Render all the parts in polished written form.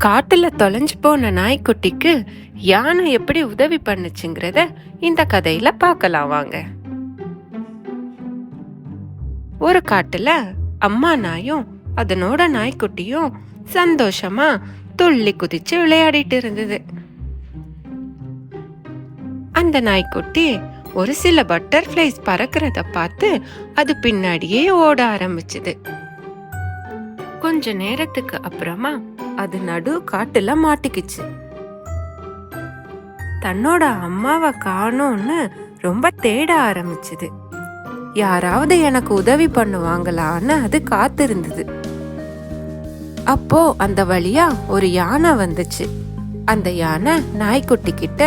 காட்டுல தொலைஞ்சு போன நாய்க்குட்டிக்கு யானை எப்படி உதவி பண்ணுச்சுங்கிறத இந்த கதையில பார்க்கலாம் வாங்க. ஒரு காட்டுல அம்மா நாயும் அதனோட நாய்க்குட்டியும் சந்தோஷமா துள்ளி குதிச்சு விளையாடிட்டு இருந்தது. அந்த நாய்க்குட்டி ஒரு சில பட்டர்ஃப்ளைஸ் பறக்கிறத பார்த்து அது பின்னாடியே ஓட ஆரம்பிச்சுது. கொஞ்ச நேரத்துக்கு அப்புறமா அது நடு காட்டுல மாட்டிக்கிச்சு. தன்னோட அம்மாவை காணோம்னு ரொம்ப தேட ஆரம்பிச்சுது. யாராவது எனக்கு உதவி பண்ணுவாங்களான்னு அது காத்திருந்தது. அப்போ அந்த வழியா ஒரு யானை வந்துச்சு. அந்த யானை நாய்க்குட்டி கிட்ட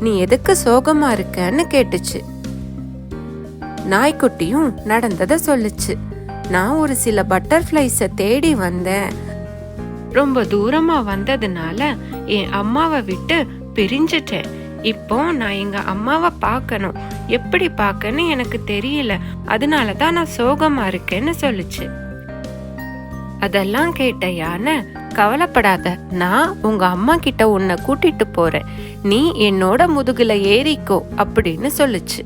நீ எதுக்கு சோகமா இருக்கன்னு கேட்டுச்சு. நாய்க்குட்டியும் நடந்ததை சொல்லுச்சு. நான் ஒரு சில பட்டர்ஃப்ளைஸ தேடி வந்தேன். ரொம்ப தூரமா வந்ததுனால என் அம்மாவை விட்டு பிரிஞ்சிட்டேன். இப்போ நான் எங்க அம்மாவை பார்க்கணும். எப்படி பார்க்கன்னு எனக்கு தெரியல. அதனாலதான் நான் சோகமா இருக்கேன்னு சொல்லுச்சு. அதெல்லாம் கேட்ட யானை, கவலைப்படாத, நான் உங்க அம்மா கிட்ட உன்னை கூட்டிட்டு போறேன். நீ என்னோட முதுகுல ஏறிக்கோ அப்படின்னு சொல்லுச்சு.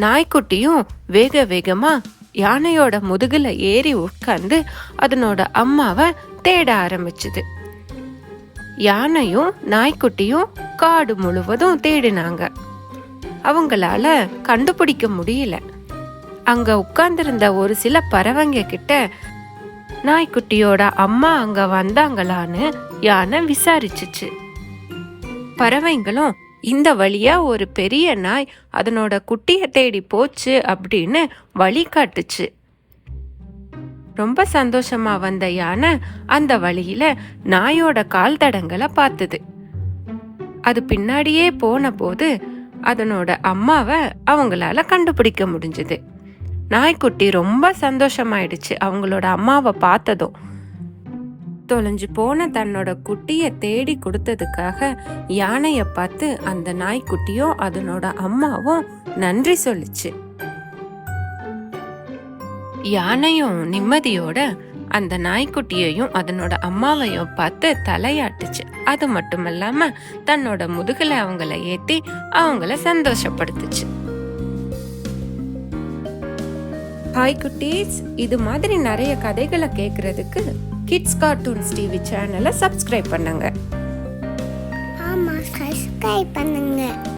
நாய்க்குட்டியும் வேக வேகமா யானையோட முதுகுல ஏறி உட்கார்ந்து அதனோட அம்மாவை தேட ஆரம்பிச்சுது. யானையும் நாய்க்குட்டியும் காடு முழுவதும் தேடினாங்க. அவங்களால கண்டுபிடிக்க முடியல. அங்க உட்கார்ந்திருந்த ஒரு சில பறவைங்க கிட்ட நாய்க்குட்டியோட அம்மா அங்க வந்தாங்களான்னு யானை விசாரிச்சுச்சு. பறவைங்களும் இந்த வழியா ஒரு பெரிய நாய் அதனோட குட்டிய தேடி போச்சு அப்படின்னு வழி காட்டுச்சு. ரொம்ப சந்தோஷமா வந்த யானை அந்த வழியில நாயோட கால் தடங்களை பார்த்தது. அது பின்னாடியே போன போது அதனோட அம்மாவை அவங்களால கண்டுபிடிக்க முடிஞ்சது. நாய்க்குட்டி ரொம்ப சந்தோஷமாயிடுச்சு அவங்களோட அம்மாவை பார்த்ததும். தொலைஞ்சு போன தன்னோட குட்டிய தேடி கொடுத்ததுக்காக யானைய பார்த்து அந்த நாய்க்குட்டியும் அதனோட அம்மாவும் நன்றி சொல்லுச்சு. யானையும் நிம்மதியோட அந்த நாய்க்குட்டியையும் அதனோட அம்மாவையும் பார்த்து தலையாட்டுச்சு. அது மட்டும் இல்லாம தன்னோட முதுகுல அவங்கள ஏத்தி அவங்கள சந்தோஷப்படுத்துச்சு. ஹாய் குட்டீஸ், இது மாதிரி நிறைய கதைகளை கேட்கறதுக்கு கிட்ஸ் கார்ட்டூன்ஸ் டிவி சேனலை சப்ஸ்கிரைப் பண்ணுங்க. ஆமா, சப்ஸ்கிரைப் பண்ணுங்க.